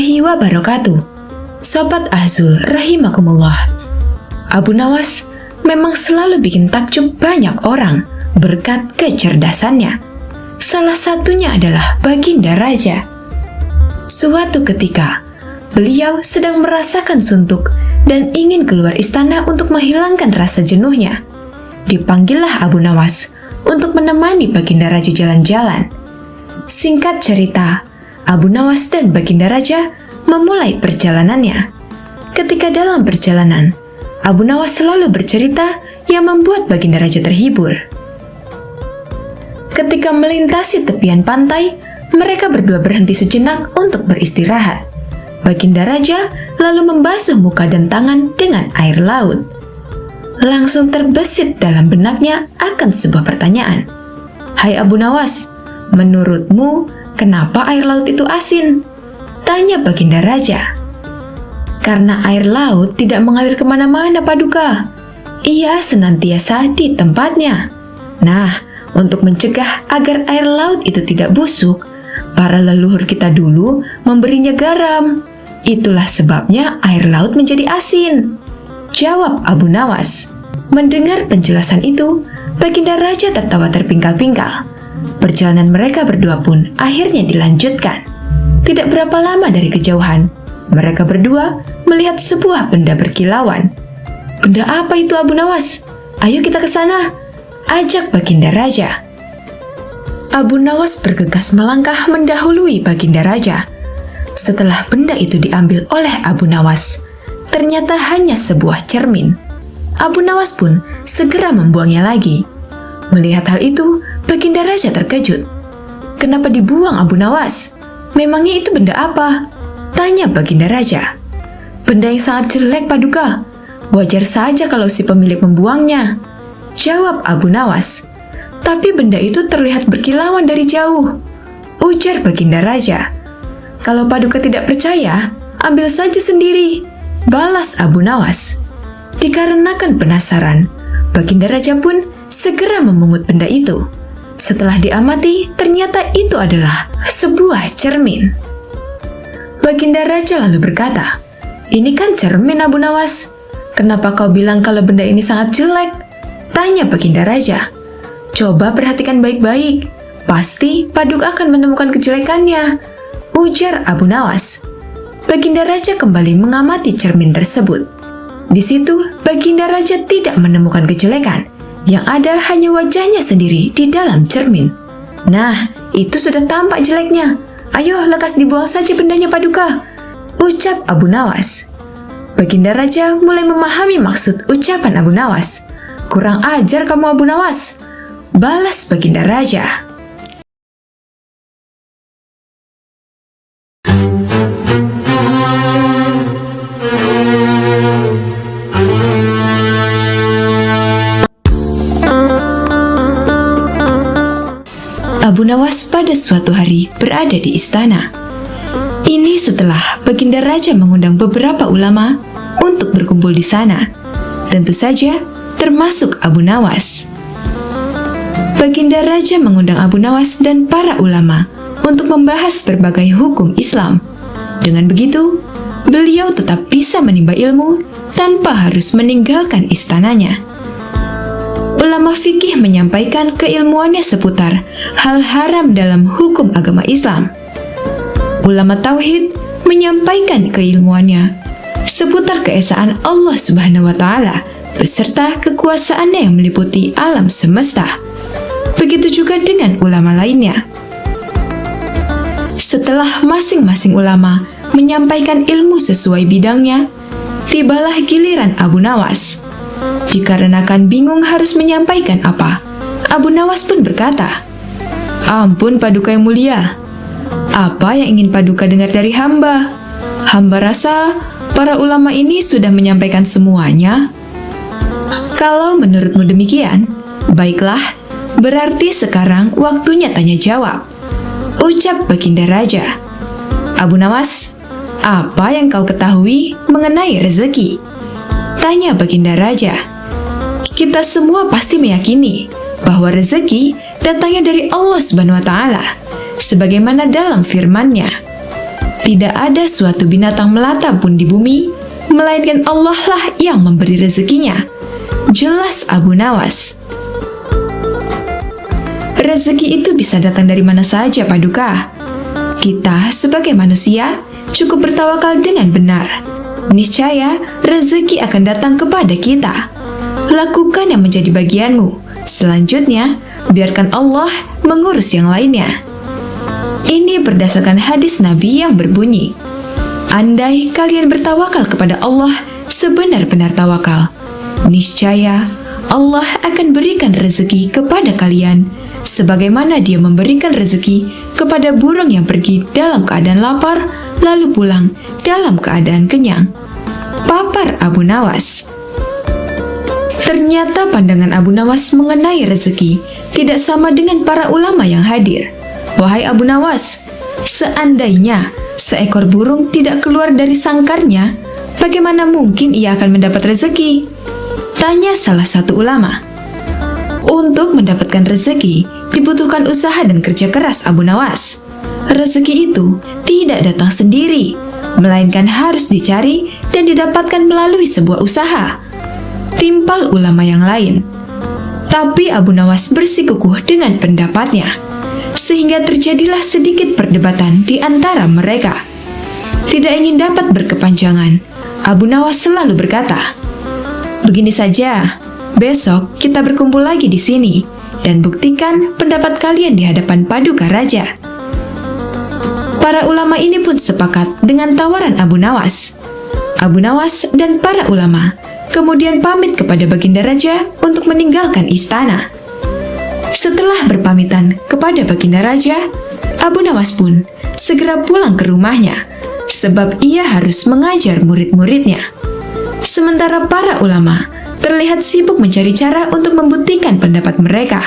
warahmatullahi wabarakatuh. Sobat Azul rahimakumullah. Abu Nawas memang selalu bikin takjub banyak orang berkat kecerdasannya. Salah satunya adalah Baginda Raja. Suatu ketika, beliau sedang merasakan suntuk dan ingin keluar istana untuk menghilangkan rasa jenuhnya. Dipanggillah Abu Nawas untuk menemani Baginda Raja jalan-jalan. Singkat cerita, Abu Nawas dan Baginda Raja memulai perjalanannya. Ketika dalam perjalanan, Abu Nawas selalu bercerita yang membuat Baginda Raja terhibur. Ketika melintasi tepian pantai, mereka berdua berhenti sejenak untuk beristirahat. Baginda Raja lalu membasuh muka dan tangan dengan air laut. Langsung terbesit dalam benaknya akan sebuah pertanyaan. "Hai Abu Nawas, menurutmu kenapa air laut itu asin?" tanya Baginda Raja. "Karena air laut tidak mengalir kemana-mana, Paduka. Ia senantiasa di tempatnya. Nah, untuk mencegah agar air laut itu tidak busuk, para leluhur kita dulu memberinya garam. Itulah sebabnya air laut menjadi asin," jawab Abu Nawas. Mendengar penjelasan itu, Baginda Raja tertawa terpingkal-pingkal. Perjalanan mereka berdua pun akhirnya dilanjutkan. Tidak berapa lama dari kejauhan, mereka berdua melihat sebuah benda berkilauan. "Benda apa itu, Abu Nawas? Ayo kita ke sana," ajak Baginda Raja. Abu Nawas bergegas melangkah mendahului Baginda Raja. Setelah benda itu diambil oleh Abu Nawas, ternyata hanya sebuah cermin. Abu Nawas pun segera membuangnya lagi. Melihat hal itu, Baginda Raja terkejut. "Kenapa dibuang, Abu Nawas? Memangnya itu benda apa?" tanya Baginda Raja. "Benda yang sangat jelek, Paduka. Wajar saja kalau si pemilik membuangnya," jawab Abu Nawas. "Tapi benda itu terlihat berkilauan dari jauh," ujar Baginda Raja. "Kalau Paduka tidak percaya, ambil saja sendiri," balas Abu Nawas. Dikarenakan penasaran, Baginda Raja pun segera memungut benda itu. Setelah diamati, ternyata itu adalah sebuah cermin. Baginda Raja lalu berkata, "Ini kan cermin, Abu Nawas. Kenapa kau bilang kalau benda ini sangat jelek?" tanya Baginda Raja. "Coba perhatikan baik-baik. Pasti Paduka akan menemukan kejelekannya," ujar Abu Nawas. Baginda Raja kembali mengamati cermin tersebut. Di situ, Baginda Raja tidak menemukan kejelekan. Yang ada hanya wajahnya sendiri di dalam cermin. "Nah, itu sudah tampak jeleknya. Ayo, lekas dibuang saja bendanya, Paduka," ucap Abu Nawas. Baginda Raja mulai memahami maksud ucapan Abu Nawas. "Kurang ajar kamu, Abu Nawas," balas Baginda Raja. Abu Nawas pada suatu hari berada di istana. Ini setelah Baginda Raja mengundang beberapa ulama untuk berkumpul di sana. Tentu saja termasuk Abu Nawas. Baginda Raja mengundang Abu Nawas dan para ulama untuk membahas berbagai hukum Islam. Dengan begitu, beliau tetap bisa menimba ilmu tanpa harus meninggalkan istananya. Ulama fikih menyampaikan keilmuannya seputar hal haram dalam hukum agama Islam. Ulama tauhid menyampaikan keilmuannya seputar keesaan Allah Subhanahu wa Ta'ala beserta kekuasaannya yang meliputi alam semesta. Begitu juga dengan ulama lainnya. Setelah masing-masing ulama menyampaikan ilmu sesuai bidangnya, tibalah giliran Abu Nawas. Dikarenakan bingung harus menyampaikan apa, Abu Nawas pun berkata, "Ampun Paduka yang mulia, apa yang ingin Paduka dengar dari hamba? Hamba rasa para ulama ini sudah menyampaikan semuanya." "Kalau menurutmu demikian, baiklah, berarti sekarang waktunya tanya jawab," ucap Baginda Raja. "Abu Nawas, apa yang kau ketahui mengenai rezeki?" tanya Baginda Raja. "Kita semua pasti meyakini bahwa rezeki datangnya dari Allah Subhanahu wa Ta'ala, sebagaimana dalam firman-Nya, Tidak ada suatu binatang melata pun di bumi, melainkan Allah lah yang memberi rezekinya. Jelas Abu Nawas. Rezeki itu bisa datang dari mana saja, Paduka. Kita sebagai manusia cukup bertawakal dengan benar. Niscaya rezeki akan datang kepada kita. Lakukan yang menjadi bagianmu. Selanjutnya, biarkan Allah mengurus yang lainnya. Ini berdasarkan hadis Nabi yang berbunyi, andai kalian bertawakal kepada Allah sebenar-benar tawakal, niscaya Allah akan berikan rezeki kepada kalian, sebagaimana Dia memberikan rezeki kepada burung yang pergi dalam keadaan lapar, lalu pulang dalam keadaan kenyang. Papar Abu Nawas. Ternyata pandangan Abu Nawas mengenai rezeki tidak sama dengan para ulama yang hadir. Wahai Abu Nawas, seandainya seekor burung tidak keluar dari sangkarnya, bagaimana mungkin ia akan mendapat rezeki? Tanya salah satu ulama. Untuk mendapatkan rezeki, dibutuhkan usaha dan kerja keras, Abu Nawas. Rezeki itu tidak datang sendiri, melainkan harus dicari dan didapatkan melalui sebuah usaha. Timpal ulama yang lain. Tapi Abu Nawas bersikukuh dengan pendapatnya, sehingga terjadilah sedikit perdebatan di antara mereka. Tidak ingin dapat berkepanjangan, Abu Nawas selalu berkata, begini saja, besok kita berkumpul lagi di sini dan buktikan pendapat kalian di hadapan Paduka Raja. Para ulama ini pun sepakat dengan tawaran Abu Nawas. Abu Nawas dan para ulama kemudian pamit kepada Baginda Raja untuk meninggalkan istana. Setelah berpamitan kepada Baginda Raja, Abu Nawas pun segera pulang ke rumahnya, sebab ia harus mengajar murid-muridnya. Sementara para ulama terlihat sibuk mencari cara untuk membuktikan pendapat mereka.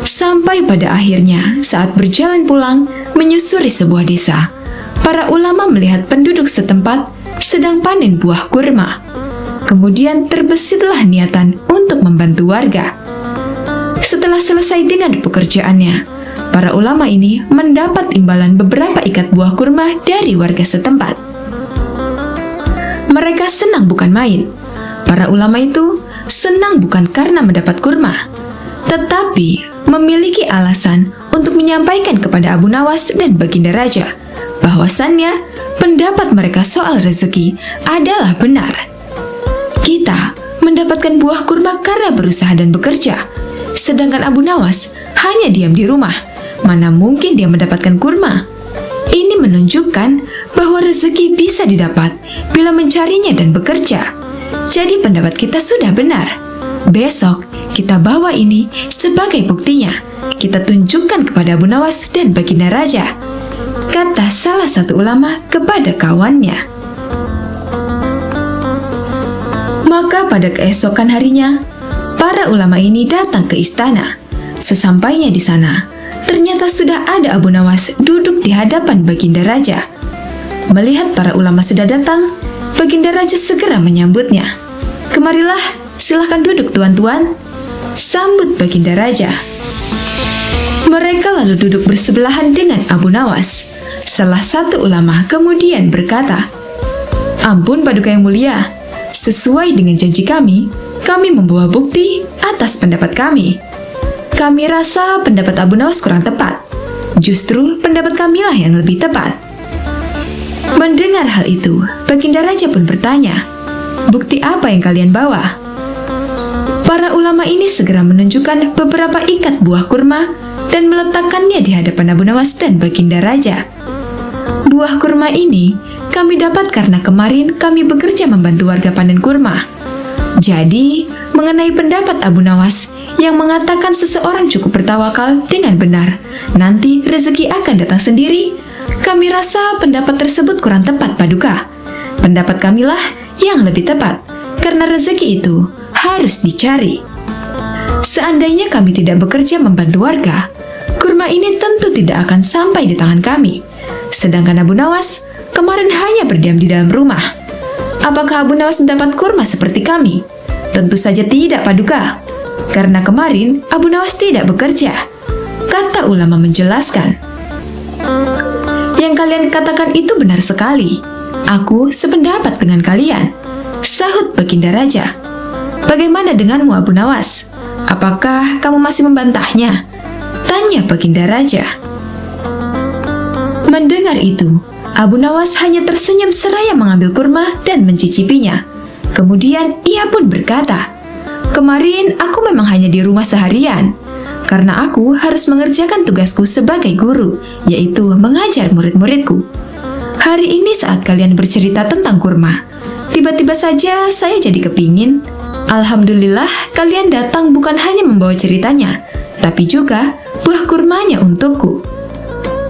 Sampai pada akhirnya, saat berjalan pulang menyusuri sebuah desa, para ulama melihat penduduk setempat sedang panen buah kurma. Kemudian terbesitlah niatan untuk membantu warga. Setelah selesai dengan pekerjaannya, para ulama ini mendapat imbalan beberapa ikat buah kurma dari warga setempat. Mereka senang bukan main. Para ulama itu senang bukan karena mendapat kurma, tetapi memiliki alasan untuk menyampaikan kepada Abu Nawas dan Baginda Raja bahwasannya pendapat mereka soal rezeki adalah benar. Kita mendapatkan buah kurma karena berusaha dan bekerja, sedangkan Abu Nawas hanya diam di rumah. Mana mungkin dia mendapatkan kurma? Ini menunjukkan bahwa rezeki bisa didapat bila mencarinya dan bekerja. Jadi pendapat kita sudah benar. Besok kita bawa ini sebagai buktinya. Kita tunjukkan kepada Abu Nawas dan Baginda Raja, kata salah satu ulama kepada kawannya. Maka pada keesokan harinya, para ulama ini datang ke istana. Sesampainya di sana, ternyata sudah ada Abu Nawas duduk di hadapan Baginda Raja. Melihat para ulama sudah datang, Baginda Raja segera menyambutnya. Kemarilah, silahkan duduk tuan-tuan, sambut Baginda Raja. Mereka lalu duduk bersebelahan dengan Abu Nawas. Salah satu ulama kemudian berkata, ampun Paduka yang mulia, sesuai dengan janji kami membawa bukti atas pendapat kami. Kami rasa pendapat Abu Nawas kurang tepat. Justru pendapat kamilah yang lebih tepat. Mendengar hal itu, Baginda Raja pun bertanya, bukti apa yang kalian bawa? Para ulama ini segera menunjukkan beberapa ikat buah kurma dan meletakkannya di hadapan Abu Nawas dan Baginda Raja. Buah kurma ini kami dapat karena kemarin kami bekerja membantu warga panen kurma. Jadi, mengenai pendapat Abu Nawas yang mengatakan seseorang cukup bertawakal dengan benar, nanti rezeki akan datang sendiri, kami rasa pendapat tersebut kurang tepat, Paduka. Pendapat kamilah yang lebih tepat, karena rezeki itu harus dicari. Seandainya kami tidak bekerja membantu warga, kurma ini tentu tidak akan sampai di tangan kami. Sedangkan Abu Nawas kemarin hanya berdiam di dalam rumah. Apakah Abu Nawas mendapat kurma seperti kami? Tentu saja tidak, Paduka. Karena kemarin Abu Nawas tidak bekerja, kata ulama menjelaskan. Yang kalian katakan itu benar sekali. Aku sependapat dengan kalian, sahut Baginda Raja. Bagaimana denganmu, Abu Nawas? Apakah kamu masih membantahnya? Tanya Baginda Raja. Mendengar itu, Abu Nawas hanya tersenyum seraya mengambil kurma dan mencicipinya. Kemudian ia pun berkata, "Kemarin aku memang hanya di rumah seharian, karena aku harus mengerjakan tugasku sebagai guru, yaitu mengajar murid-muridku. Hari ini saat kalian bercerita tentang kurma, tiba-tiba saja saya jadi kepingin. Alhamdulillah kalian datang bukan hanya membawa ceritanya, tapi juga buah kurmanya untukku.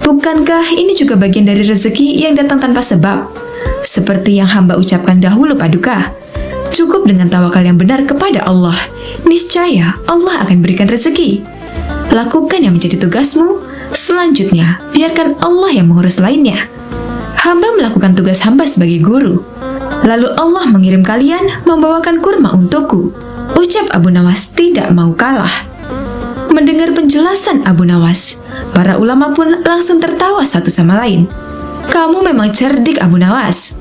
Bukankah ini juga bagian dari rezeki yang datang tanpa sebab? Seperti yang hamba ucapkan dahulu, Paduka. Cukup dengan tawakal yang benar kepada Allah, niscaya Allah akan berikan rezeki. Lakukan yang menjadi tugasmu, selanjutnya biarkan Allah yang mengurus lainnya. Hamba melakukan tugas hamba sebagai guru. Lalu Allah mengirim kalian membawakan kurma untukku," ucap Abu Nawas tidak mau kalah. Mendengar penjelasan Abu Nawas, para ulama pun langsung tertawa satu sama lain. "Kamu memang cerdik, Abu Nawas,"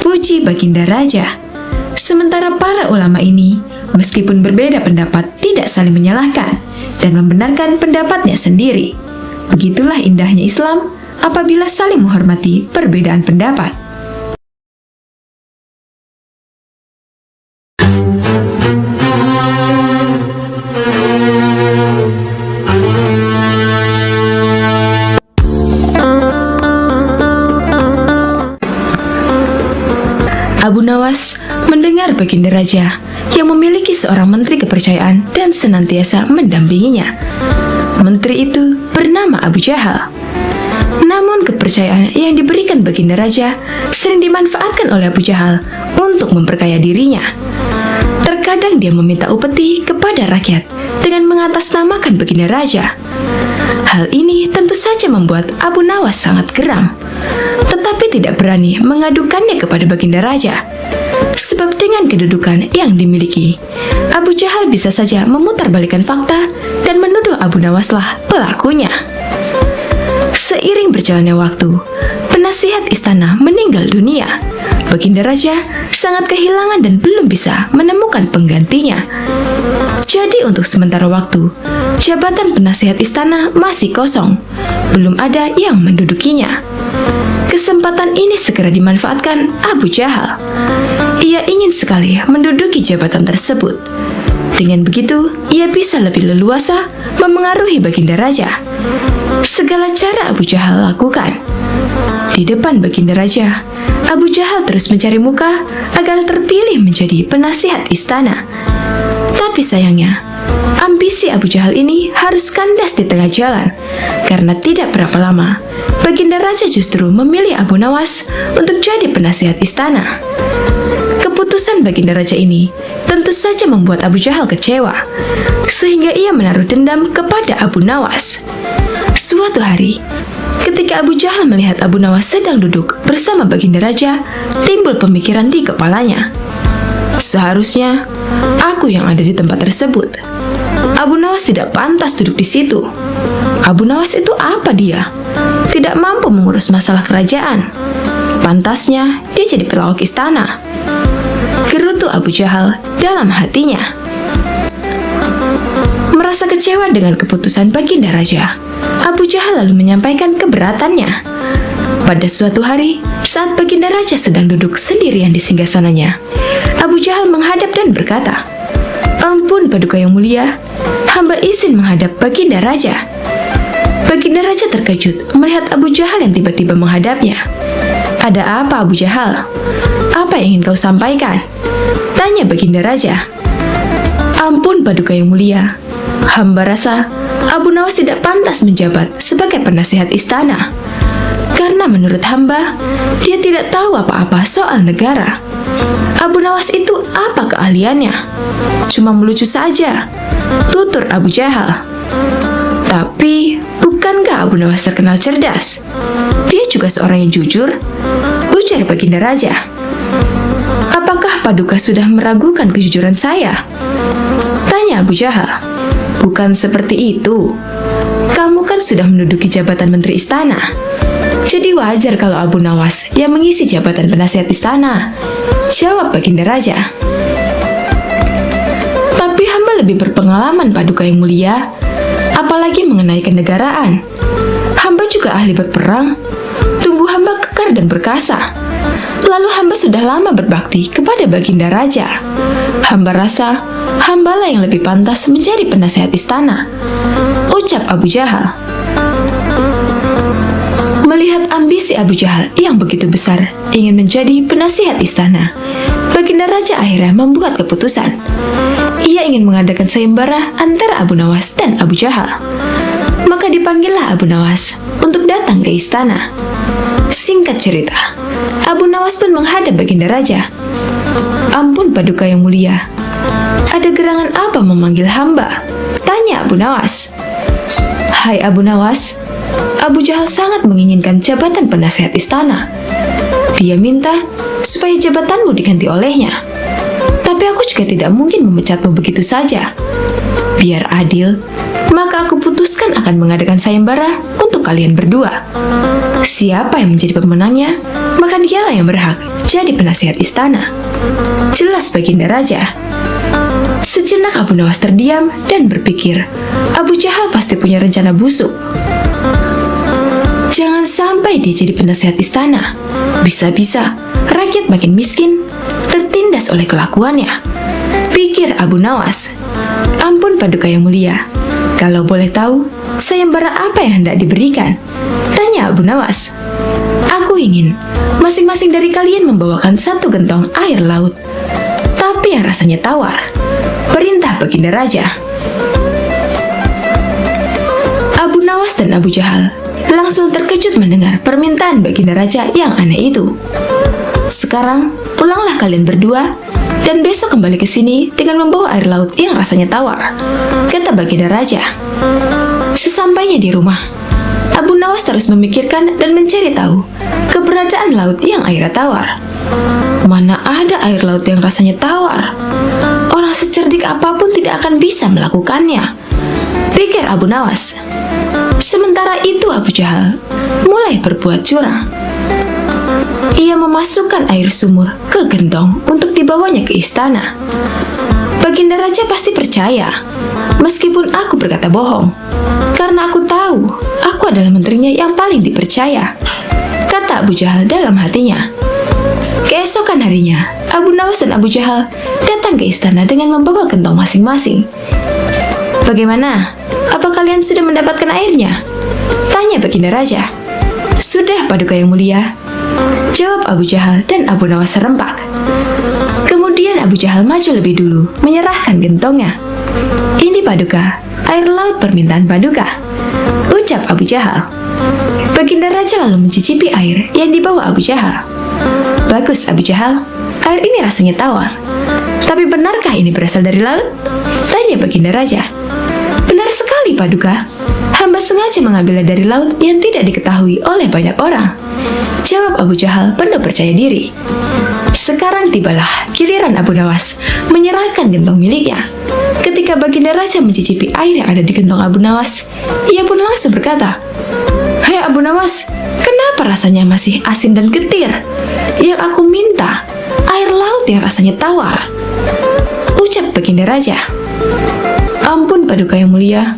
puji Baginda Raja. Sementara para ulama ini, meskipun berbeda pendapat, tidak saling menyalahkan dan membenarkan pendapatnya sendiri. Begitulah indahnya Islam apabila saling menghormati perbedaan pendapat. Abu Nawas mendengar Baginda Raja yang memiliki seorang menteri kepercayaan dan senantiasa mendampinginya. Menteri itu bernama Abu Jahal. Namun kepercayaan yang diberikan Baginda Raja sering dimanfaatkan oleh Abu Jahal untuk memperkaya dirinya. Terkadang dia meminta upeti kepada rakyat dengan mengatasnamakan Baginda Raja. Hal ini tentu saja membuat Abu Nawas sangat geram, tetapi tidak berani mengadukannya kepada Baginda Raja. Sebab dengan kedudukan yang dimiliki, Abu Jahal bisa saja memutarbalikkan fakta dan menuduh Abu Nawaslah pelakunya. Seiring berjalannya waktu, penasihat istana meninggal dunia. Baginda Raja sangat kehilangan dan belum bisa menemukan penggantinya. Jadi untuk sementara waktu, jabatan penasihat istana masih kosong. Belum ada yang mendudukinya. Kesempatan ini segera dimanfaatkan Abu Jahal. Ia ingin sekali menduduki jabatan tersebut. Dengan begitu, ia bisa lebih leluasa memengaruhi Baginda Raja. Segala cara Abu Jahal lakukan. Di depan Baginda Raja, Abu Jahal terus mencari muka agar terpilih menjadi penasihat istana. Tapi sayangnya, ambisi Abu Jahal ini harus kandas di tengah jalan, karena tidak berapa lama, Baginda Raja justru memilih Abu Nawas untuk jadi penasihat istana. Keputusan Baginda Raja ini tentu saja membuat Abu Jahal kecewa, sehingga ia menaruh dendam kepada Abu Nawas. Suatu hari, ketika Abu Jahal melihat Abu Nawas sedang duduk bersama Baginda Raja, timbul pemikiran di kepalanya. Seharusnya aku yang ada di tempat tersebut. Abu Nawas tidak pantas duduk di situ. Abu Nawas itu apa dia? Tidak mampu mengurus masalah kerajaan. Pantasnya dia jadi pelawak istana. Gerutu Abu Jahal dalam hatinya. Merasa kecewa dengan keputusan Baginda Raja, Abu Jahal lalu menyampaikan keberatannya. Pada suatu hari, saat Baginda Raja sedang duduk sendirian di singgasananya, Abu Jahal menghadap dan berkata, "Ampun Paduka yang mulia, hamba izin menghadap Baginda Raja." Baginda Raja terkejut melihat Abu Jahal yang tiba-tiba menghadapnya. "Ada apa Abu Jahal? Apa yang ingin kau sampaikan?" tanya Baginda Raja. "Ampun Paduka yang mulia, hamba rasa Abu Nawas tidak pantas menjabat sebagai penasihat istana. Karena menurut hamba, dia tidak tahu apa-apa soal negara. Abu Nawas itu apa keahliannya? Cuma melucu saja," tutur Abu Jahal. "Tapi, bukankah Abu Nawas terkenal cerdas? Dia juga seorang yang jujur," ujar Baginda Raja. "Apakah Paduka sudah meragukan kejujuran saya?" tanya Abu Jahal. "Bukan seperti itu. Kamu kan sudah menduduki jabatan menteri istana. Jadi wajar kalau Abu Nawas yang mengisi jabatan penasihat istana, jawab Baginda Raja. Tapi hamba lebih berpengalaman, Paduka yang mulia, apalagi mengenai kenegaraan. Hamba juga ahli berperang, tubuh hamba kekar dan perkasa. Lalu hamba sudah lama berbakti kepada Baginda Raja. Hamba rasa hambalah yang lebih pantas menjadi penasihat istana, ucap Abu Jahal. Melihat ambisi Abu Jahal yang begitu besar ingin menjadi penasihat istana, Baginda Raja akhirnya membuat keputusan. Ia ingin mengadakan sayembara antara Abu Nawas dan Abu Jahal. Maka dipanggillah Abu Nawas untuk datang ke istana. Singkat cerita, Abu Nawas pun menghadap Baginda Raja. Ampun Paduka yang mulia, ada gerangan apa memanggil hamba? Tanya Abu Nawas. Hai Abu Nawas, Abu Jahal sangat menginginkan jabatan penasihat istana. Dia minta supaya jabatanmu diganti olehnya. Tapi aku juga tidak mungkin memecatmu begitu saja. Biar adil, maka aku putuskan akan mengadakan sayembara untuk kalian berdua. Siapa yang menjadi pemenangnya, maka dialah yang berhak jadi penasihat istana. Jelas Baginda Raja. Sejenak Abu Nawas terdiam dan berpikir, Abu Jahal pasti punya rencana busuk. Jangan sampai dia jadi penasihat istana. Bisa-bisa rakyat makin miskin, tertindas oleh kelakuannya, pikir Abu Nawas. Ampun Paduka yang mulia, kalau boleh tahu, sayembara apa yang hendak diberikan? Tanya Abu Nawas. Aku ingin masing-masing dari kalian membawakan 1 gentong air laut, tapi yang rasanya tawar, perintah Baginda Raja. Abu Nawas dan Abu Jahal langsung terkejut mendengar permintaan Baginda Raja yang aneh itu. Sekarang pulanglah kalian berdua dan besok kembali ke sini dengan membawa air laut yang rasanya tawar, kata Baginda Raja. Sesampainya di rumah, Abu Nawas terus memikirkan dan mencari tahu keberadaan laut yang airnya tawar. Mana ada air laut yang rasanya tawar? Orang secerdik apapun tidak akan bisa melakukannya, pikir Abu Nawas. Sementara itu Abu Jahal mulai berbuat curang. Ia memasukkan air sumur ke gentong untuk dibawanya ke istana. Baginda Raja pasti percaya, meskipun aku berkata bohong, karena aku tahu aku adalah menterinya yang paling dipercaya, kata Abu Jahal dalam hatinya. Keesokan harinya, Abu Nawas dan Abu Jahal datang ke istana dengan membawa gentong masing-masing. Bagaimana? Apa kalian sudah mendapatkan airnya? Tanya Baginda Raja. Sudah Paduka yang mulia, jawab Abu Jahal dan Abu Nawas serempak. Kemudian Abu Jahal maju lebih dulu, menyerahkan gentongnya. Ini Paduka, air laut permintaan Paduka, ucap Abu Jahal. Baginda Raja lalu mencicipi air yang dibawa Abu Jahal. Bagus Abu Jahal, air ini rasanya tawar. Tapi benarkah ini berasal dari laut? Tanya Baginda Raja. Benar sekali Paduka, hamba sengaja mengambilnya dari laut yang tidak diketahui oleh banyak orang, jawab Abu Jahal penuh percaya diri. Sekarang tibalah giliran Abu Nawas menyerahkan gentong miliknya. Ketika Baginda Raja mencicipi air yang ada di gentong Abu Nawas, ia pun langsung berkata, Hai Abu Nawas, kenapa rasanya masih asin dan getir? Yang aku minta, air laut yang rasanya tawar, ucap Baginda Raja. Ampun Paduka yang mulia,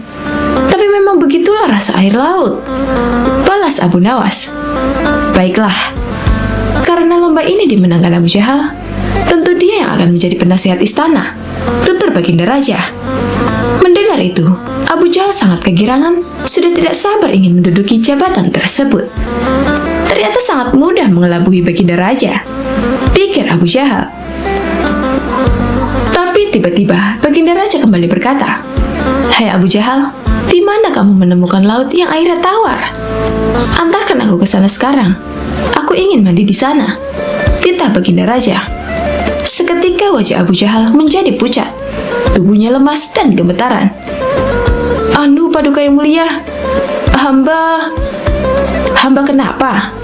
tapi memang begitulah rasa air laut, balas Abu Nawas. Baiklah, karena lomba ini dimenangkan Abu Jahal, tentu dia yang akan menjadi penasihat istana, tutur Baginda Raja. Mendengar itu, Abu Jahal sangat kegirangan, sudah tidak sabar ingin menduduki jabatan tersebut. Ternyata sangat mudah mengelabui Baginda Raja, pikir Abu Jahal. Tapi tiba-tiba Baginda Raja kembali berkata, Hai Abu Jahal, di mana kamu menemukan laut yang airnya tawar? Antarkan aku ke sana sekarang. Aku ingin mandi di sana, titah Baginda Raja. Seketika wajah Abu Jahal menjadi pucat, tubuhnya lemas dan gemetaran. Anu Paduka yang mulia, hamba kenapa?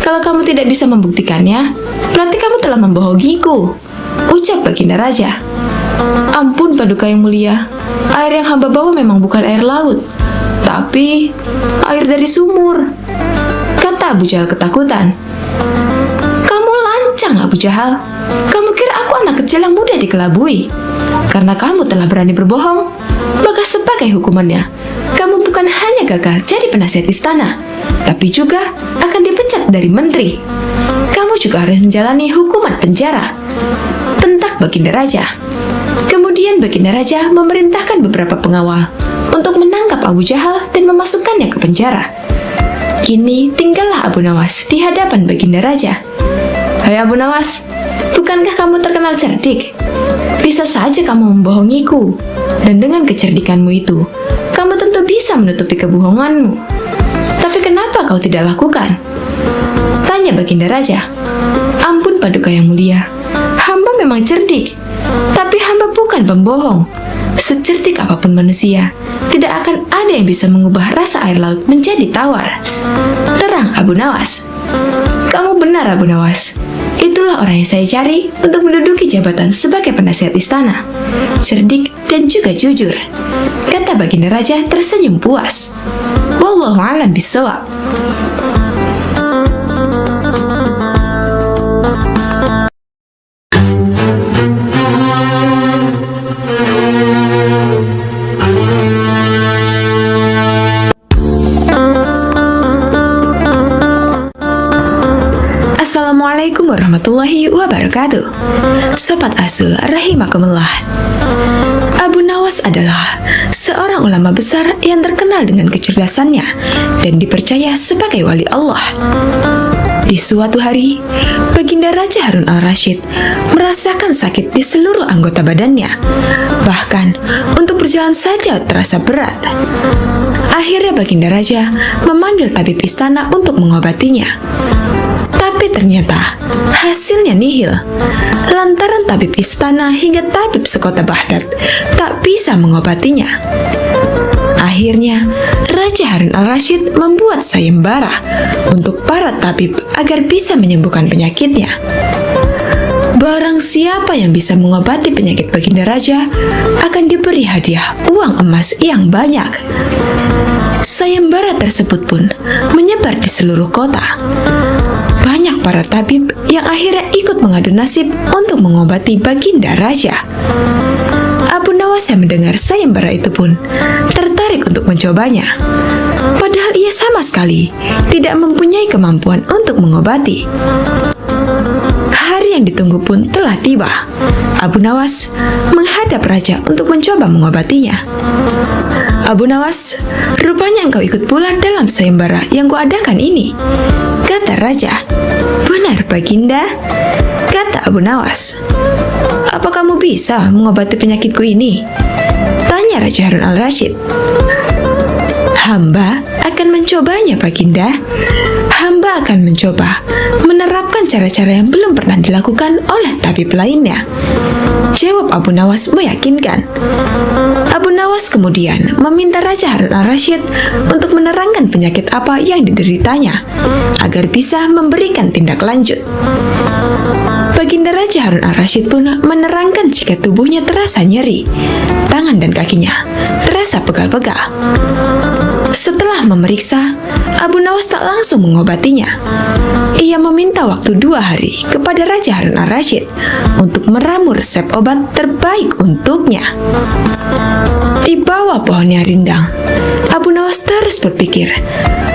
Kalau kamu tidak bisa membuktikannya, berarti kamu telah membohongiku, ucap Baginda Raja. Ampun Paduka yang mulia, air yang hamba bawa memang bukan air laut, tapi air dari sumur. kata Abu Jahal ketakutan. Kamu lancang, Abu Jahal. Kamu kira aku anak kecil yang mudah dikelabui? Karena kamu telah berani berbohong, maka sebagai hukumannya, kamu bukan hanya gagal jadi penasihat istana, tapi juga akan dipecat dari menteri. Kamu juga harus menjalani hukuman penjara, bentak Baginda Raja. Kemudian Baginda Raja memerintahkan beberapa pengawal untuk menangkap Abu Jahal dan memasukkannya ke penjara. Kini tinggallah Abu Nawas di hadapan Baginda Raja. Hai Abu Nawas, bukankah kamu terkenal cerdik? Bisa saja kamu membohongiku, dan dengan kecerdikanmu itu, kamu tentu bisa menutupi kebohonganmu. Tapi kenapa kau tidak lakukan? Tanya Baginda Raja. Ampun Paduka yang mulia, hamba memang cerdik, tapi hamba bukan pembohong. Secerdik apapun manusia, tidak akan ada yang bisa mengubah rasa air laut menjadi tawar. Terang Abu Nawas. Kamu benar Abu Nawas. Itulah orang yang saya cari untuk menduduki jabatan sebagai penasihat istana. Cerdik dan juga jujur, kata Baginda Raja tersenyum puas. Wallahu a'lam bishawab. Assalamualaikum warahmatullahi wabarakatuh. Sobat Asul rahimakumullah. Abu Nawas adalah seorang ulama besar yang terkenal dengan kecerdasannya dan dipercaya sebagai wali Allah. Di suatu hari, Baginda Raja Harun al-Rashid merasakan sakit di seluruh anggota badannya. Bahkan, untuk berjalan saja terasa berat. Akhirnya Baginda Raja memanggil tabib istana untuk mengobatinya. Tapi ternyata hasilnya nihil, lantaran tabib istana hingga tabib sekota Baghdad tak bisa mengobatinya. Akhirnya, Raja Harun al-Rashid membuat sayembara untuk para tabib agar bisa menyembuhkan penyakitnya. Barang siapa yang bisa mengobati penyakit Baginda Raja akan diberi hadiah uang emas yang banyak. Sayembara tersebut pun menyebar di seluruh kota. Banyak para tabib yang akhirnya ikut mengadu nasib untuk mengobati Baginda Raja. Abu Nawas yang mendengar sayembara itu pun tertarik untuk mencobanya. Padahal ia sama sekali tidak mempunyai kemampuan untuk mengobati. Hari yang ditunggu pun telah tiba. Abu Nawas menghadap Raja untuk mencoba mengobatinya. Abu Nawas, rupanya engkau ikut pula dalam sayembara yang kuadakan ini, kata Raja. Benar Baginda, kata Abu Nawas. Apa kamu bisa mengobati penyakitku ini? Tanya Raja Harun al-Rashid. Hamba akan mencobanya Baginda. Hamba akan mencoba menerapkan cara-cara yang belum pernah dilakukan oleh tabib lainnya, jawab Abu Nawas meyakinkan. Abu Nawas kemudian meminta Raja Harun al-Rashid untuk menerangkan penyakit apa yang dideritanya, agar bisa memberikan tindak lanjut. Baginda Raja Harun al-Rashid pun menerangkan jika tubuhnya terasa nyeri, tangan dan kakinya terasa pegal-pegal. Setelah memeriksa, Abu Nawas tak langsung mengobatinya. Ia meminta waktu 2 hari kepada Raja Harun al-Rashid untuk meramu resep obat terbaik untuknya. Di bawah pohonnya rindang, Abu Nawas terus berpikir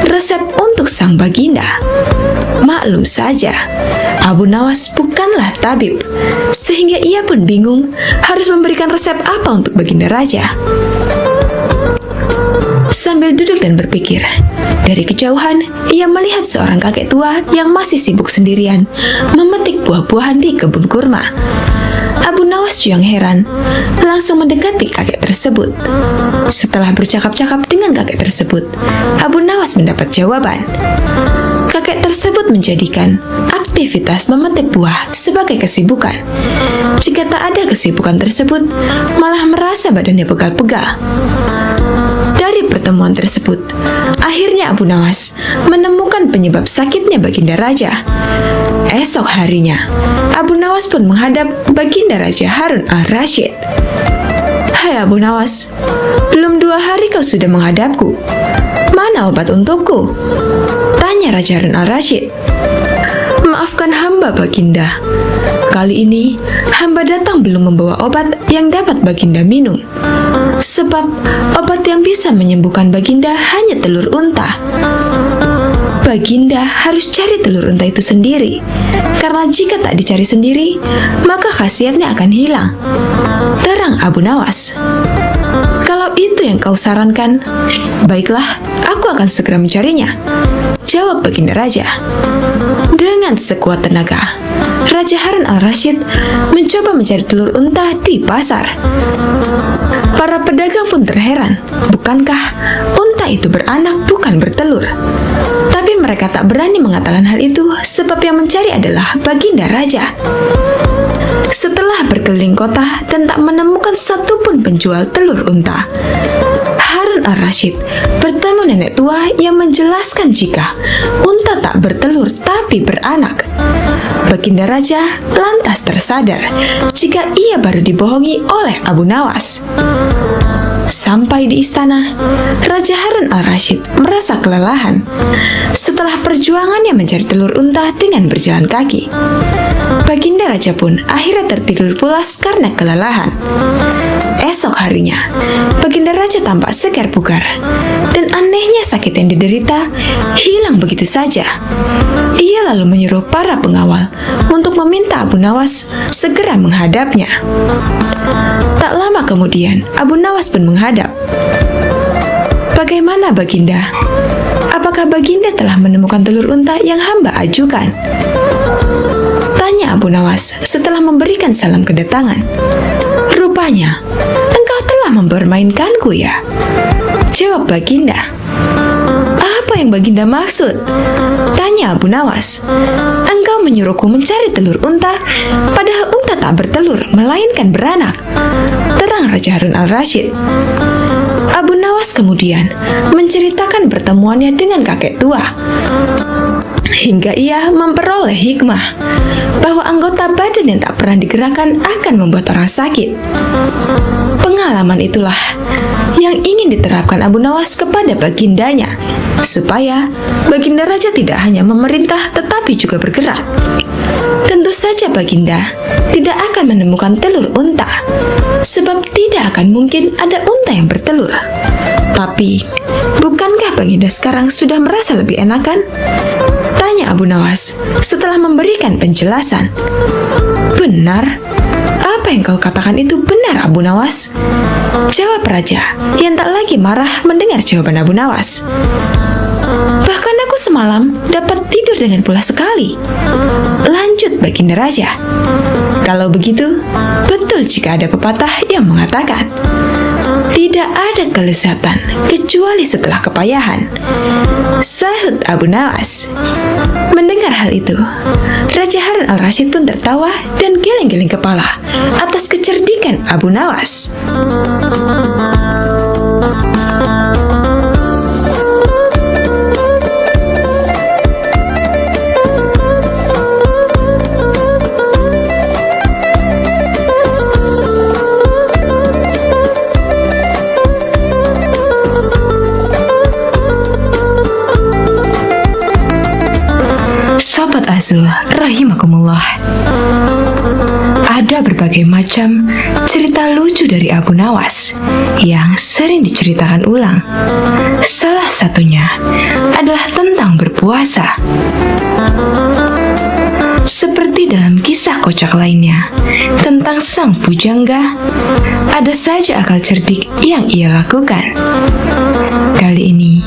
resep untuk sang Baginda. Maklum saja, Abu Nawas bukanlah tabib, sehingga ia pun bingung harus memberikan resep apa untuk Baginda Raja. Sambil duduk dan berpikir, dari kejauhan ia melihat seorang kakek tua yang masih sibuk sendirian memetik buah-buahan di kebun kurma. Abu Nawas yang heran langsung mendekati kakek tersebut. Setelah bercakap-cakap dengan kakek tersebut, Abu Nawas mendapat jawaban. Kakek tersebut menjadikan aktivitas memetik buah sebagai kesibukan. Jika tak ada kesibukan tersebut, malah merasa badannya pegal-pegal. Dari pertemuan tersebut, akhirnya Abu Nawas menemukan penyebab sakitnya Baginda Raja. Esok harinya, Abu Nawas pun menghadap Baginda Raja Harun al-Rashid. Hai Abu Nawas, belum 2 hari kau sudah menghadapku. Mana obat untukku? Tanya Raja Harun al-Rasyid. Maafkan hamba, Baginda. Kali ini, hamba datang belum membawa obat yang dapat Baginda minum. Sebab, obat yang bisa menyembuhkan Baginda hanya telur unta. Baginda harus cari telur unta itu sendiri. Karena jika tak dicari sendiri, maka khasiatnya akan hilang. Terang Abu Nawas. Kalau itu yang kau sarankan, baiklah, aku akan segera mencarinya, jawab Baginda Raja. Dengan sekuat tenaga, Raja Harun al-Rasyid mencoba mencari telur unta di pasar. Para pedagang pun terheran, bukankah unta itu beranak bukan bertelur? Tapi mereka tak berani mengatakan hal itu sebab yang mencari adalah Baginda Raja. Setelah berkeliling kota dan tak menemukan satupun penjual telur unta, Harun al-Rasyid bertemu nenek tua yang menjelaskan jika unta tak bertelur tapi beranak. Baginda Raja lantas tersadar jika ia baru dibohongi oleh Abu Nawas. Sampai di istana, Raja Harun al-Rasyid merasa kelelahan setelah perjuangannya mencari telur unta dengan berjalan kaki. Baginda Raja pun akhirnya tertidur pulas karena kelelahan. Esok harinya, Baginda Raja tampak segar bugar, dan anehnya sakit yang diderita hilang begitu saja. Ia lalu menyuruh para pengawal untuk meminta Abu Nawas segera menghadapnya. Tak lama kemudian, Abu Nawas pun menghadap. Bagaimana, Baginda? Apakah Baginda telah menemukan telur unta yang hamba ajukan? Tanya Abu Nawas setelah memberikan salam kedatangan. Rupanya, engkau telah mempermainkanku ya? Jawab Baginda. Apa yang Baginda maksud? Tanya Abu Nawas. Engkau menyuruhku mencari telur unta, padahal unta tak bertelur, melainkan beranak. Terang Raja Harun al-Rasyid. Abu Nawas kemudian menceritakan pertemuannya dengan kakek tua, hingga ia memperoleh hikmah bahwa anggota badan yang tak pernah digerakkan akan membuat orang sakit. Pengalaman itulah yang ingin diterapkan Abu Nawas kepada bagindanya, supaya Baginda Raja tidak hanya memerintah tetapi juga bergerak. Tentu saja Baginda tidak akan menemukan telur unta, sebab tidak akan mungkin ada unta yang bertelur. Tapi, bukankah Baginda sekarang sudah merasa lebih enakan? Tanya Abu Nawas setelah memberikan penjelasan. Benar? Apa yang kau katakan itu benar, Abu Nawas? Jawab Raja yang tak lagi marah mendengar jawaban Abu Nawas. Bahkan aku semalam dapat tidur dengan pulas sekali. Lanjut Baginda Raja. Kalau begitu, betul jika ada pepatah yang mengatakan, tidak ada kelezatan kecuali setelah kepayahan, sahut Abu Nawas. Mendengar hal itu, Raja Harun al-Rasyid pun tertawa dan geleng-geleng kepala atas kecerdikan Abu Nawas. Sobat Azul, rahimakumullah. Ada berbagai macam cerita lucu dari Abu Nawas yang sering diceritakan ulang. Salah satunya adalah tentang berpuasa. Seperti dalam kisah kocak lainnya tentang sang pujangga, ada saja akal cerdik yang ia lakukan. Kali ini,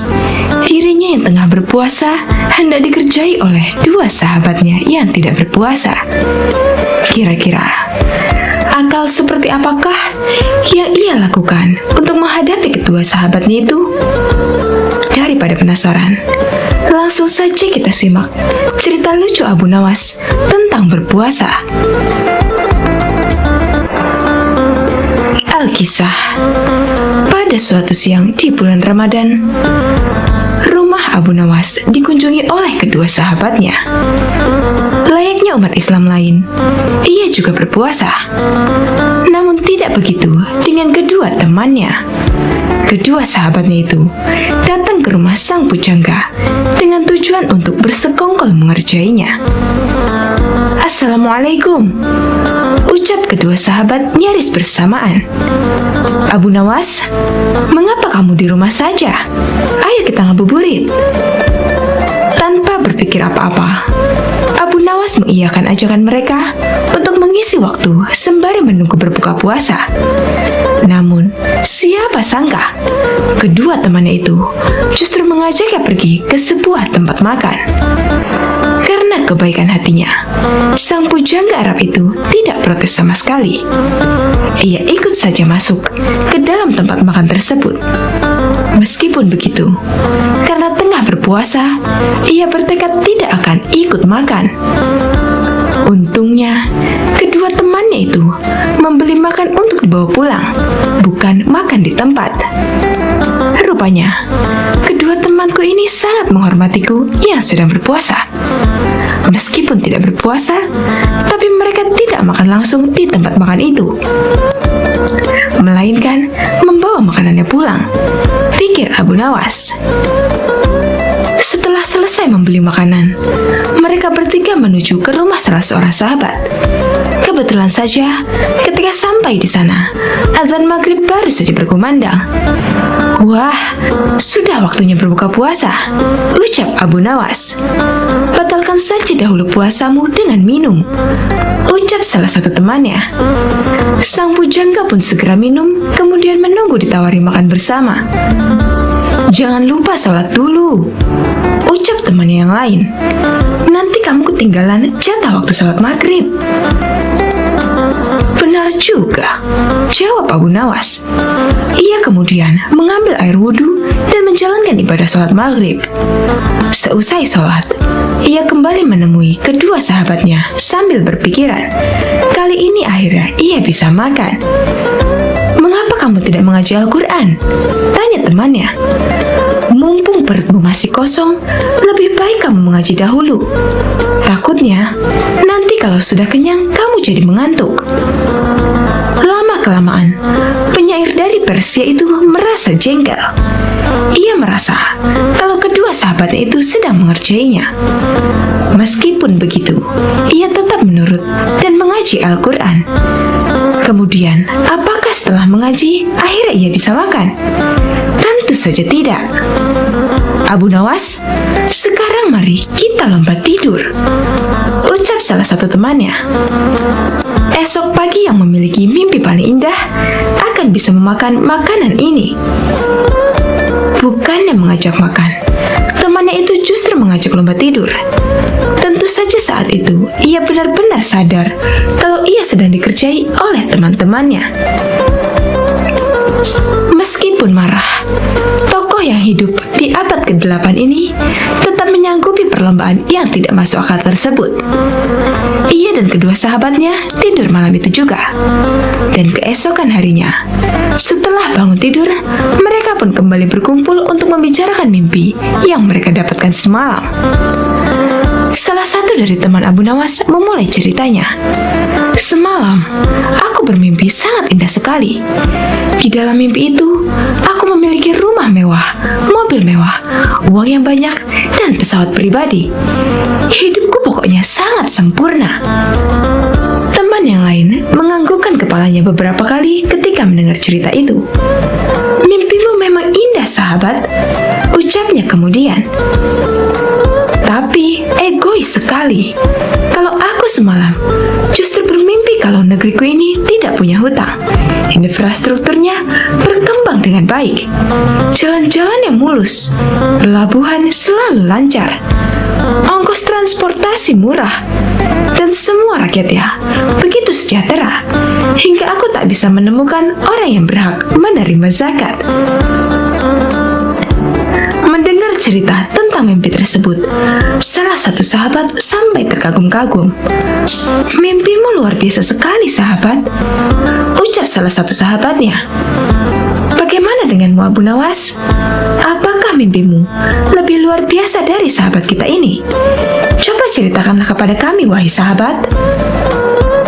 dirinya yang tengah berpuasa hendak dikerjai oleh dua sahabatnya yang tidak berpuasa. Kira-kira, akal seperti apakah yang ia lakukan untuk menghadapi kedua sahabatnya itu? Daripada penasaran, langsung saja kita simak cerita lucu Abu Nawas tentang berpuasa. Alkisah. Pada suatu siang di bulan Ramadan, rumah Rumah Abu Nawas dikunjungi oleh kedua sahabatnya. Layaknya umat Islam lain, ia juga berpuasa. Namun tidak begitu dengan kedua temannya. Kedua sahabatnya itu datang ke rumah sang pujangga dengan tujuan untuk bersekongkol mengerjainya. "Assalamualaikum," ucap kedua sahabat nyaris bersamaan. "Abu Nawas, mengapa kamu di rumah saja? Ayo kita ngabuburit." Tanpa berpikir apa-apa, Abu Nawas mengiyakan ajakan mereka untuk mengisi waktu sembari menunggu berbuka puasa. Namun, siapa sangka kedua temannya itu justru mengajaknya pergi ke sebuah tempat makan. Karena kebaikan hatinya, sang pujangga Arab itu tidak protes sama sekali. Ia ikut saja masuk ke dalam tempat makan tersebut. Meskipun begitu, karena tengah berpuasa, ia bertekad tidak akan ikut makan. Untungnya, kedua temannya itu membeli makan untuk dibawa pulang, bukan makan di tempat. Rupanya, kedua temanku ini sangat menghormatiku yang sedang berpuasa. Meskipun tidak berpuasa, tapi mereka tidak makan langsung di tempat makan itu, melainkan membawa makanannya pulang, pikir Abu Nawas. Setelah selesai membeli makanan, mereka bertiga menuju ke rumah salah seorang sahabat. Kebetulan saja, ketika sampai di sana, azan maghrib baru saja berkumandang. "Wah, sudah waktunya berbuka puasa," ucap Abu Nawas. "Batalkan saja dahulu puasamu dengan minum," ucap salah satu temannya. Sang pujangga pun segera minum, kemudian menunggu ditawari makan bersama. "Jangan lupa sholat dulu," ucap temannya yang lain. "Nanti kamu ketinggalan jatah waktu sholat maghrib." "Benar juga," jawab Abu Nawas. Ia kemudian mengambil air wudhu dan menjalankan ibadah sholat maghrib. Seusai sholat, ia kembali menemui kedua sahabatnya sambil berpikiran, kali ini akhirnya ia bisa makan. "Mengapa kamu tidak mengaji Al-Quran?" tanya temannya. "Mumpung perutmu masih kosong, lebih baik kamu mengaji dahulu. Takutnya, nanti kalau sudah kenyang, kamu jadi mengantuk." Lama-kelamaan, penyair dari Persia itu merasa jengkel. Ia merasa kalau kedua sahabatnya itu sedang mengerjainya. Meskipun begitu, ia tetap menurut dan mengaji Al-Quran. Kemudian, apakah setelah mengaji, akhirnya ia bisa makan? Tentu saja tidak. "Abu Nawas, sekarang mari kita lompat tidur," ucap salah satu temannya. "Esok pagi yang memiliki mimpi paling indah akan bisa memakan makanan ini." Bukannya mengajak makan, temannya itu justru mengajak lompat tidur. Tentu saja saat itu ia benar-benar sadar kalau ia sedang dikerjai oleh teman-temannya. Meskipun marah, tokoh yang hidup di abad ke-8 ini tetap menyanggupi perlombaan yang tidak masuk akal tersebut. Ia dan kedua sahabatnya tidur malam itu juga. Dan keesokan harinya, setelah bangun tidur, mereka pun kembali berkumpul untuk membicarakan mimpi yang mereka dapatkan semalam. Salah satu dari teman Abu Nawas memulai ceritanya. "Semalam, aku bermimpi sangat indah sekali. Di dalam mimpi itu, aku memiliki rumah mewah, mobil mewah, uang yang banyak, dan pesawat pribadi. Hidupku pokoknya sangat sempurna." Teman yang lain menganggukkan kepalanya beberapa kali ketika mendengar cerita itu. "Mimpimu memang indah, sahabat," ucapnya kemudian. "Tapi egois sekali. Kalau aku semalam justru bermimpi kalau negeriku ini tidak punya hutang. Infrastrukturnya berkembang dengan baik. Jalan-jalan yang mulus, pelabuhan selalu lancar, ongkos transportasi murah, dan semua rakyatnya begitu sejahtera hingga aku tak bisa menemukan orang yang berhak menerima zakat." Mendengar cerita tentang mimpi tersebut, salah satu sahabat sampai terkagum-kagum. "Mimpimu luar biasa sekali, sahabat," ucap salah satu sahabatnya. "Bagaimana denganmu, Abu Nawas? Apakah mimpimu lebih luar biasa dari sahabat kita ini? Coba ceritakanlah kepada kami, wahai sahabat.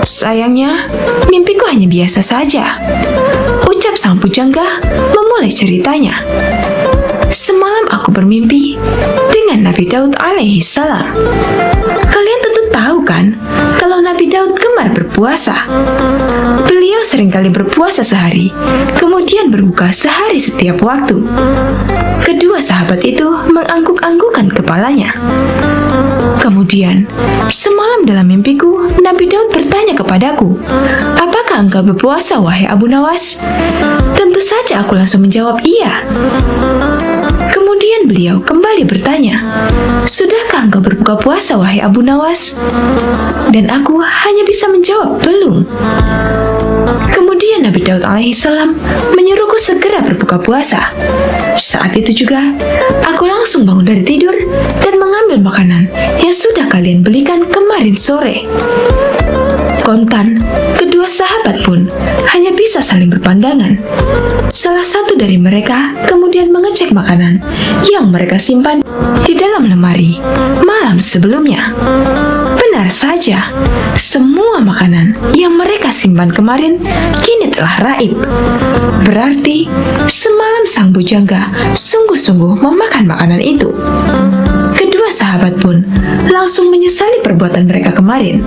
Sayangnya, mimpiku hanya biasa saja, ucap sang pujangga memulai ceritanya. Semalam aku bermimpi dengan Nabi Daud alaihi salam. Kalian tentu tahu kan kalau Nabi Daud gemar berpuasa. Beliau seringkali berpuasa sehari, kemudian berbuka sehari setiap waktu. Kedua sahabat itu mengangguk-anggukan kepalanya. Kemudian, semalam dalam mimpiku, Nabi Daud bertanya kepadaku, "Apakah engkau berpuasa, wahai Abu Nawas?" Tentu saja aku langsung menjawab iya. Kemudian beliau kembali bertanya, "Sudahkah engkau berbuka puasa, wahai Abu Nawas?" Dan aku hanya bisa menjawab belum. Kemudian Nabi Daud alaihissalam menyuruhku segera berbuka puasa. Saat itu juga, aku langsung bangun dari tidur dan mengambil makanan yang sudah kalian belikan kemarin sore. Kontan, kedua sahabat pun hanya bisa saling berpandangan. Salah satu dari mereka kemudian mengecek makanan yang mereka simpan di dalam lemari malam sebelumnya. Benar saja, semua makanan yang mereka simpan kemarin kini telah raib. Berarti semalam sang bujangga sungguh-sungguh memakan makanan itu. Kedua sahabat pun langsung menyesali perbuatan mereka kemarin.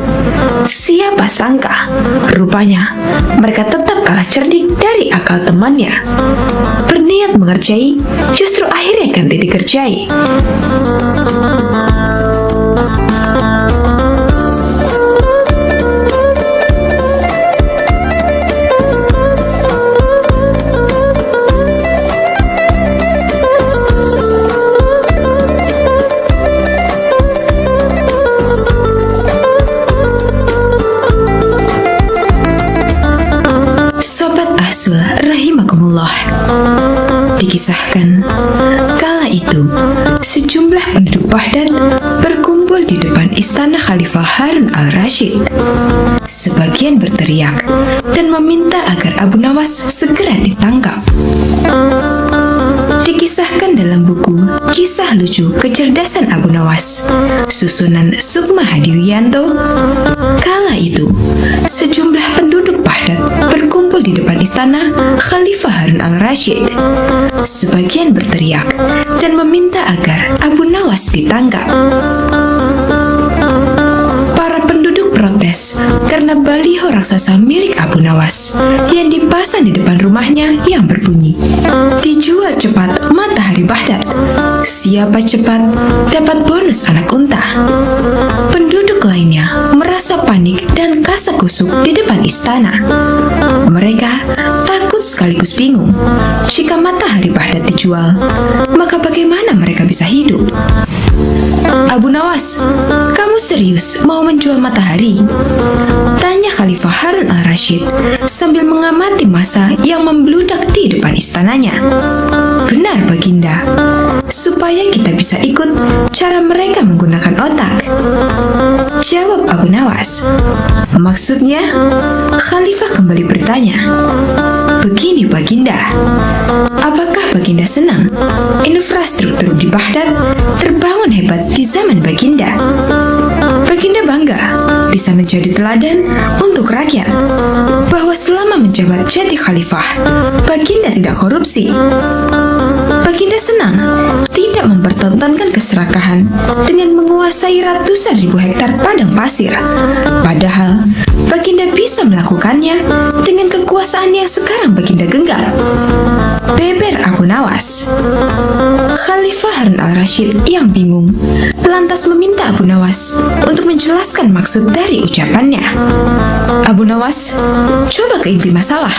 Siapa sangka, rupanya mereka tetap kalah cerdik dari akal temannya. Berniat mengerjai, justru akhirnya ganti dikerjai. Rahimakumullah. Dikisahkan, kala itu sejumlah penduduk Baghdad berkumpul di depan istana Khalifah Harun al-Rashid. Sebagian berteriak dan meminta agar Abu Nawas segera ditangkap. Dikisahkan dalam buku Kisah Lucu Kecerdasan Abu Nawas, susunan Sukma Hadiwiyanto, kala itu sejumlah penduduk Baghdad berkumpul di depan istana Khalifah Harun al-Rashid. Sebagian berteriak dan meminta agar Abu Nawas ditangkap. Para penduduk protes karena baliho raksasa milik Abu Nawas yang dipasang di depan rumahnya yang berbunyi, "Dijual cepat matahari Baghdad. Siapa cepat dapat bonus anak unta." Penduduk lainnya merasa panik dan kasak-kusuk di depan istana. Mereka takut sekaligus bingung. Jika matahari Baghdad dijual, maka bagaimana mereka bisa hidup? "Abu Nawas, kamu serius mau menjual matahari?" tanya Khalifah Harun al-Rashid sambil mengamati massa yang membludak di depan istananya. "Benar, Baginda. Supaya kita bisa ikut cara mereka menggunakan otak," jawab Abu Nawas. "Maksudnya?" Khalifah kembali bertanya. "Begini, Baginda. Apakah Baginda senang infrastruktur di Baghdad terbangun hebat di zaman Baginda? Baginda bangga bisa menjadi teladan untuk rakyat bahwa selama menjabat jadi khalifah, Baginda tidak korupsi. Baginda senang tidak mempertontonkan keserakahan dengan menguasai ratusan ribu hektar padang pasir. Padahal Baginda bisa melakukannya dengan kekuasaan yang sekarang Baginda genggam," beber Abu Nawas. Khalifah Harun al-Rashid yang bingung lantas meminta Abu Nawas untuk menjelaskan maksud dari ucapannya. "Abu Nawas, coba ke inti masalah.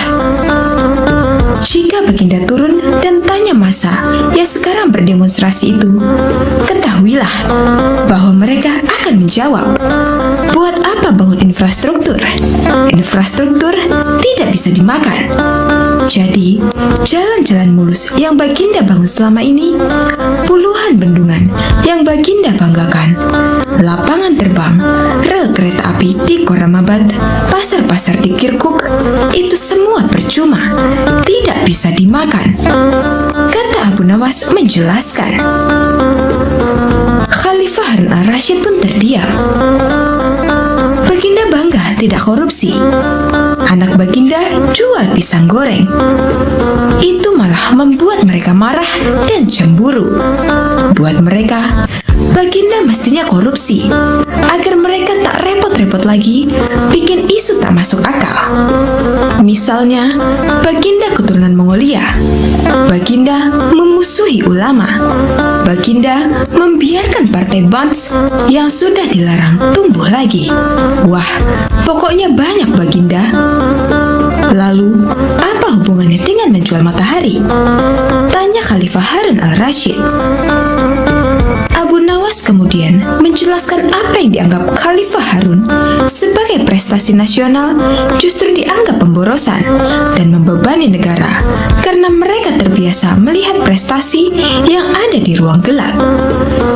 Jika Baginda turun dan tanya massa yang sekarang berdemonstrasi itu, ketahuilah bahwa mereka akan menjawab, 'Buat apa bangun infrastruktur? Infrastruktur tidak bisa dimakan.' Jadi, jalan-jalan mulus yang Baginda bangun selama ini, puluhan bendungan yang Baginda banggakan, lapangan terbang, rel kereta api di Koramabad, pasar-pasar di Kirkuk, itu semua percuma, tidak bisa dimakan, kata Abu Nawas menjelaskan. Khalifah Harun al-Rasyid pun terdiam. Baginda bangga tidak korupsi. Anak baginda jual pisang goreng. Itu malah membuat mereka marah dan cemburu. Buat mereka, baginda mestinya korupsi agar mereka tak repot-repot lagi bikin isu tak masuk akal. Misalnya, baginda keturunan Mongolia. Baginda memusuhi ulama. Baginda membiarkan partai Bants yang sudah dilarang tumbuh lagi. Wah, pokoknya banyak baginda. Lalu, apa hubungannya dengan menjual matahari? Tanya Khalifah Harun al-Rasyid. Abu Nawas kemudian menjelaskan apa yang dianggap Khalifah Harun sebagai prestasi nasional justru dianggap pemborosan dan membebani negara karena mereka terbiasa melihat prestasi yang ada di ruang gelap.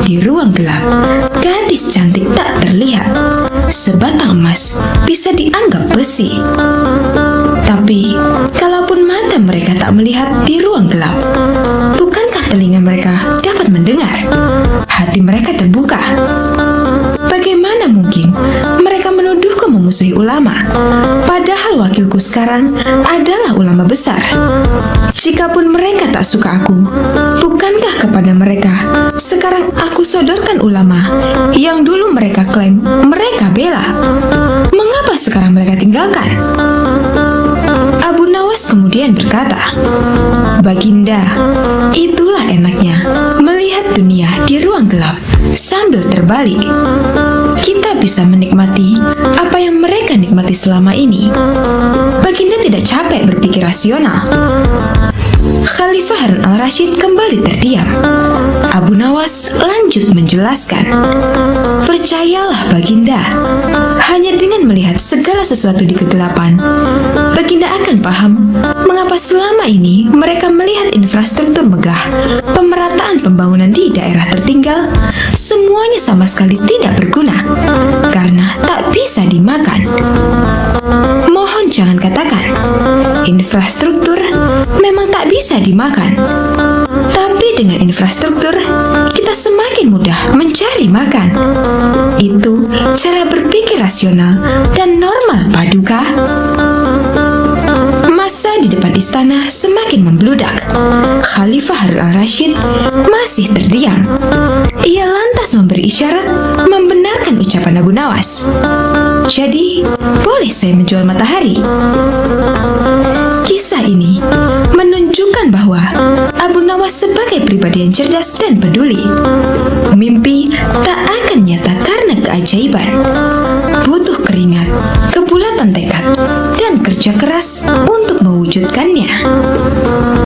Di ruang gelap, gadis cantik tak terlihat. Sebatang emas bisa dianggap besi. Tapi, kalaupun mata mereka tak melihat di ruang gelap, bukankah telinga mereka dapat mendengar? Hati mereka terbuka. Bagaimana mungkin mereka menuduhku memusuhi ulama, padahal wakilku sekarang adalah ulama besar? Jikapun mereka tak suka aku, bukankah kepada mereka sekarang aku sodorkan ulama yang dulu mereka klaim mereka bela? Mengapa sekarang mereka tinggalkan? Abu Nawas kemudian berkata, Baginda, itulah enaknya melihat dunia di ruang gelap sambil terbalik. Kita bisa menikmati apa yang mereka nikmati selama ini. Baginda tidak capek berpikir rasional. Khalifah Harun al-Rasyid kembali terdiam. Abu Nawas lanjut menjelaskan, percayalah Baginda, hanya dengan melihat segala sesuatu di kegelapan, Baginda akan paham mengapa selama ini mereka melihat infrastruktur megah, pemerataan pembangunan di daerah tertinggal, semuanya sama sekali tidak berguna, karena tak bisa dimakan. Mohon jangan katakan, infrastruktur memang tak bisa dimakan. Tapi dengan infrastruktur, kita semakin mudah mencari makan. Itu cara berpikir rasional dan normal, Paduka. Masa di depan istana semakin membludak. Khalifah Harun al-Rasyid masih terdiam. Ia lantas memberi isyarat membenarkan ucapan Abu Nawas. Jadi, boleh saya menjual matahari? Kisah ini menunjukkan bahwa Abu Nawas sebagai pribadi yang cerdas dan peduli. Mimpi tak akan nyata karena keajaiban. Butuh keringat, kebulatan tekad, dan kerja keras untuk mewujudkannya.